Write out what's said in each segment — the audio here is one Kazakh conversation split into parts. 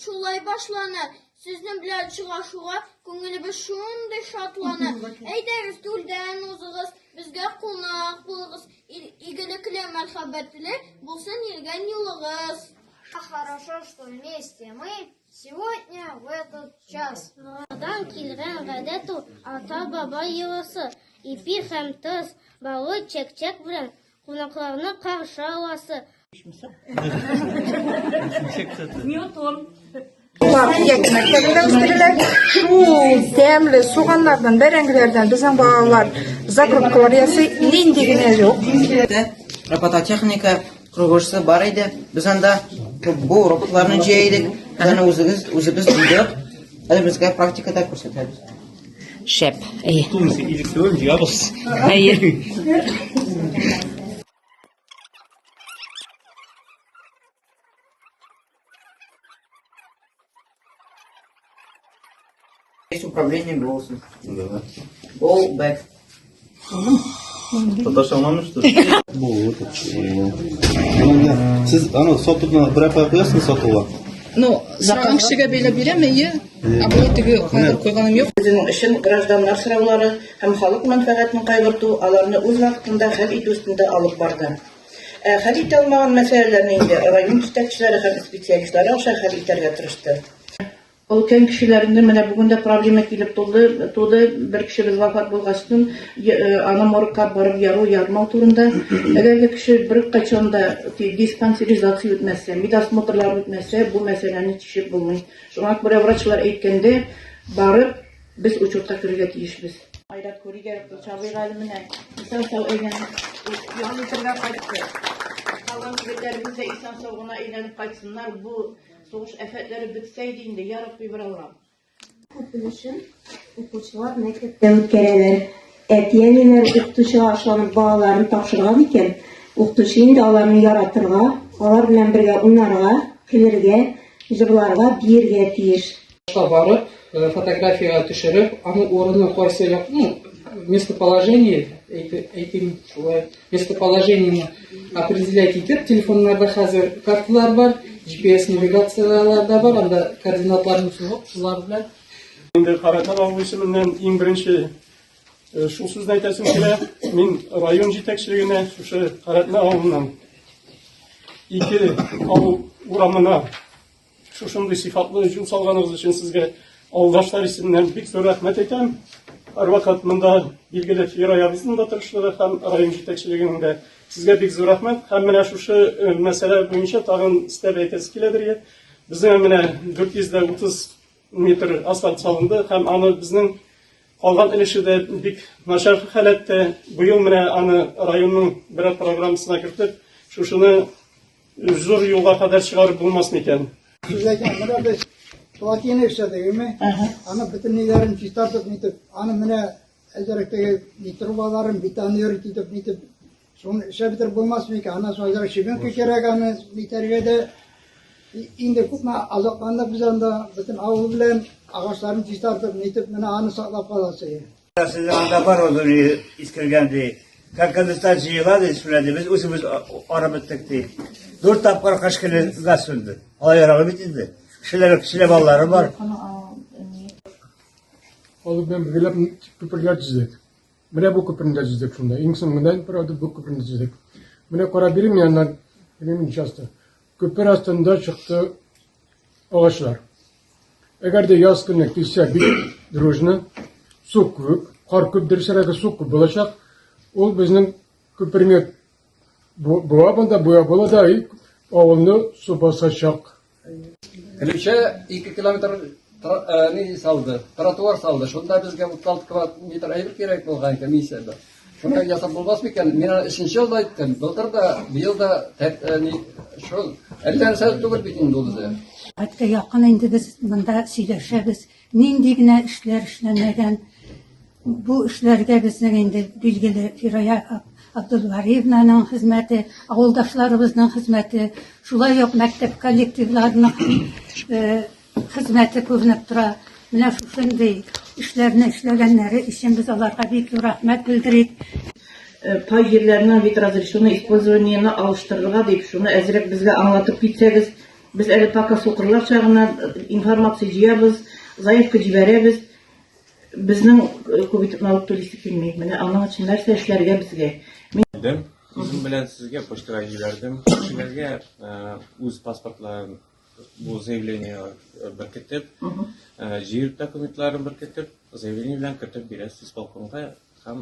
şulay başlanır. Sizin bilen çıgaşuğa көңелебез şunday şatlanır. Әйдәгез түлдән узыгыз, безгә кунак булыгыз. Игелекле, мәрхәбәтле булсын илгән юлыгыз. Хорошо, что вместе мы сегодня в этот час. Адан килгән гадәт ул ата-баба йоласы. Ипи һәм тыз, балы чәк-чәк белән кунакларны каршы аласы. Şu demli soğanlardan, berengilerden bizim bağlar zakrotklar yası nindigine yok. Robototexnika kuruluşu var idi. Biz anda bu robotlarını ceydik. Yani özümüz bildik. Hadi bizge praktikada ko'rsatamiz. Şep. İyi. Hayır. Hayır. Есть управление голосом. Go back. Siz ana sotuvni bir apa qo'yasizmi sotuvga? Ну, сұраған кішіге белі берем, тігі қазір қойғаным жоқ. Біздің үшін гражданлар сұраулары һәм халық мәнфәғәтен кайгырту, аларны үз вакытында хәл итү өстендә алып барды. Хәл итә алмаган мәсьәләләрне инде район җитәкчеләре һәм специалистлары аша хәл итәргә тырышты. Ул кем кешеләрендә менә бүген дә проблема килеп туды. Бер кешебез вафат булгачтын, аны моргка барып ярмау турында. Әгәр кеше бер качанда диспансеризация үтмәсә, медосмотрлар үтмәсә, бу мәсьәләне чишеп булмый. Шуңа күрә врачлар әйткәндә, барып без учетка керергә тиешбез. Айрат Көригәров Чабый галименә исән сау әйгән яңа итәргә кайтты. Калган егетләребез дә исән сау гына әйләнеп кайтсыннар. Бу soğuş efektleri bitseydi indi yarabbi bir Allah'ım. Okutuşun okutuşlar mektepte ötkereler. Etiyeliler okutuşa aşlanıp bağlarını tapşırgan iken, okutuşu indi alarını yaratırga, alar bilen birge onlarga, kilirge, jırlarga, birge tiyiş. Varıp, fotoğrafya düşürüp, ama oranı koysa местоположение, местоположение определять етіп, телефонlarda hazır kartlar var, GPS navigatsiyalar da var, anda koordinatlarını sunup, şular bilen. Şimdi Karakan Avlu isiminden en birinci şu sözünü aytasım ki, men rayon yetekçiliğine şu Karakan Avlu'ndan iki avlu uğramına şu şunday sifatlı yol salganınız için sizge avdaşlar isimden bir zor rahmet etem. Her vakat mında bilgili Firaya bizim de tırışları hem rayon yetekçiliğinde sizge bir zor rahmet. Hem mene şu mesele boyunca tağın istebe etesi kiledir. Bizim mene 430 metr asfalt salındı. Hem anı bizim kalgan ilişki de bir naşar halette bu yıl mene anı rayonun bir programısına girtip şunu zor yola kadar çıkarıp bulmasın iken. Tuvatiyene işledik mi? Ana bütün nilerin çıkartıp nitip, ana mene ezerekteki nitruvaların bir tane yürütüp nitip, son işe bitir bulmaz mı ki? Ana sonra şibin kekerek ana nitergede indi kupma azaplandık biz anda bütün avlu bilen ağaçların çıkartıp nitip mene anı saklap kalası. Sizin anda var olduğunu iskilgendi. Kalkanızda cihıladı sürede biz uzun arabettik değil. 4 tapkar kaç kere gaz sürdü. Olay araba bitirdi. Kişiler balları var. Oğlum ben böyle köprüler çizdik. Mene bu köpründe çizdik şunda. İnsanından bir adı bu köpründe çizdik. Mene kora birim yandan benim nişastı. Köprü aslında çıktı ağaçlar. Eğer de yaz günü kişiye bir drojna su köp, kar köp derserek su köp olacak. O bizim köprüne boğa banda boğa bola da oğlunu su basacak. Kılıça 2 kilometre ne saldı, trotuar saldı. Şunda bizge 36 metre ayır gerek bolgan komissiyada. Şunda yasap bulmaz mıken? Men 3-nji yılda aytdım. Былтыр da, bu yılda şu 50 saat tugul bitin doldu. Hatta yakın indi biz bunda söyleşebiz. Nindigine işler işlemeden bu işlerge bizden indi bilgili Firaya Abdulvariyevna'nın hizmeti, avuldaşlarımızın hizmeti, şulay yok mektep kollektivlarının hizmeti görünüp dura. Mine şu şimdi işlerini işleyenleri için biz onlara büyük rahmet bildirik. Pay yerlerinden vit razрешенный использованиені alıştırırga deyip şunu ezrek bizge anlatıp gitseniz Biz әле пока сукырлар чагына информация җыябыз, заявка җибәрәбез. Безнең күп налог төлисе килми. Менә аның өчен нәрсә эшләргә безгә? Үзем белән сезгә почтага җибәрдем. Кешеләргә үз паспортларын, бу заявление беркетеп, җир документларын беркетеп, заявление белән кертеп бирәсез исполкомга һәм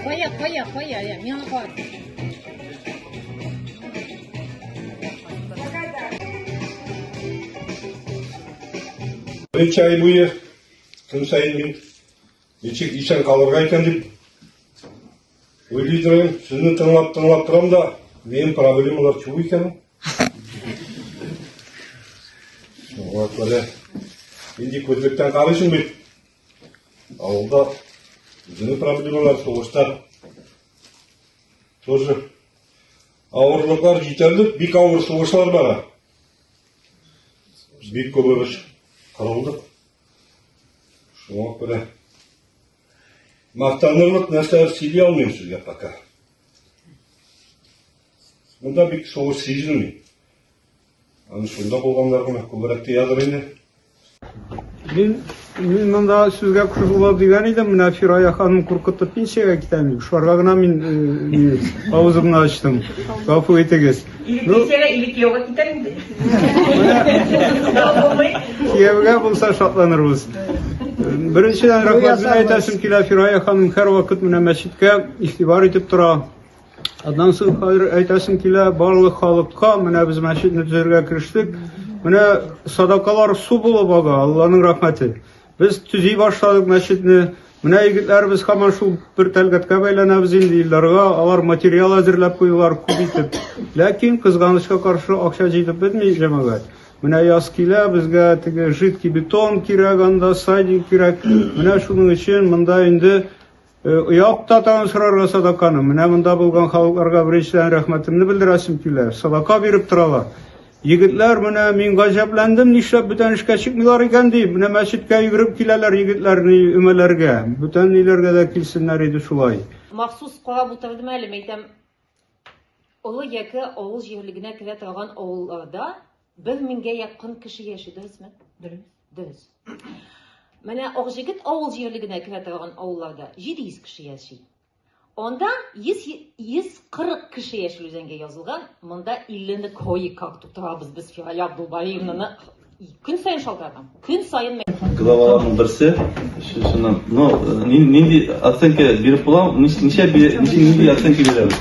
Кая, миңа кар. 1 ай буе күн сайын мин ничек ишан калырга икән дип уйлый торам. Сезне тыңлап торам да, менин проблемалар чуу икән. Шуңа күрә инде күзлектән карыйсың бит. Авылда безнең проблемалар, сугыштар тоже авырлыклар җитәрлек, бик авыр сугышлар бара. Бик күп кырылдык. Шуңа күрә мактанырлык нәрсәләр сөйли алмыйм сезгә пока. Монда бик сугыш сизелми. Аны шунда булганнар гына күбрәк языр инде. Мин монда сүзгә кушылып дигән идем, менә Фирая ханым куркытып пенсиягә китәм. Шуарга гына мин авызымны ачтым. Гафу итегез. Пенсиягә или кияүгә китәм инде. Кияүгә булса шатланырбыз. Беренчедән рәхмәт әйтәсем килә, Фирая ханым һәр вакыт менә мәчеткә игътибар итеп тора. Аннан соң әйтәсем килә, барлык халыкка менә без мәчетне төзергә кирештек. Менә садакалар су булып ага, Алланың рәхмәте. Без төзи башладык мәчетне. Менә егетләребез һаман шул бер тәлгәткә бәйләнәбез инде илләргә, алар материал әзерләп куйлар күп итеп. Ләкин кызганычка каршы акча җыйтып бетми җәмәгать. Менә яз килә, безгә теге жидкий бетон кирәк, анда сайдинг кирәк. Менә шуның өчен монда инде якта тагын сорарга садаканы. Менә монда булган халыкларга беренчедән рәхмәтемне белдерәсем килә. Садака биреп торалар. Егетләр менә мин гаҗәпләндем, нишләп бүтән эшкә чыкмыйлар икән дип. Менә мәчеткә йөгереп киләләр егетләрне өмәләргә. Бүтән ниләргә дә килсеннәр иде шулай. Махсус карап утырдым әле, әйтәм. Олы яки авыл җирлегенә керә торган авылларда 1000-гә якын кеше яши, дөресме? Дөрес. Менә Акҗигит авыл җирлегенә керә торган авылларда 700 кеше яши. Онда 140 кеше яши үзәнгә язылган. Монда 50-не кой как тутырабыз без Фирая Абдулбаевнаны көн сайын шалтыратам. Көн сайын главаларның берсе, шуннан, нинди оценка биреп булам, ничә оценка бирәбез?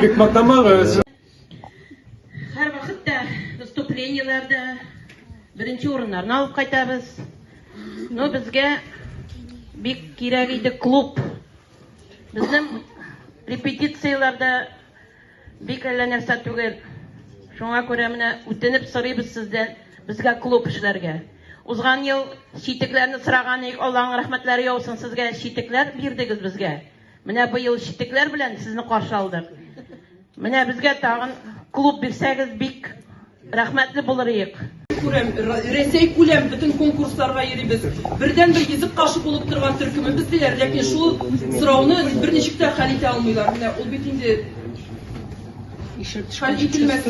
Бик мактамагыз. Һәр вакытта выступлениеләрдә беренче урыннарны алып кайтабыз. Безгә бик кирәк иде клуб. Безнең репетицияләрдә бик әллә нәрсә түгел. Шуңа күрә менә үтенеп сорыйбыз сездән безгә клуб эшләргә. Узган ел читекләрне сораган идек, Алланың рәхмәтләре яусын, сезгә читекләр бирдегез безгә. Менә бу ел читекләр белән сезне каршы алдык. Менә безгә тагын клуб бирсәгез бик рәхмәтле булыр идек. Рәсәй күләм бөтен конкурсларга йөрибез. Бердән-бер йөзеп кашы булып торган төркемебез диләр, ләкин шул сорауны берничек тә хәл итә алмыйлар. Менә ул бит инде хәл ителмәс.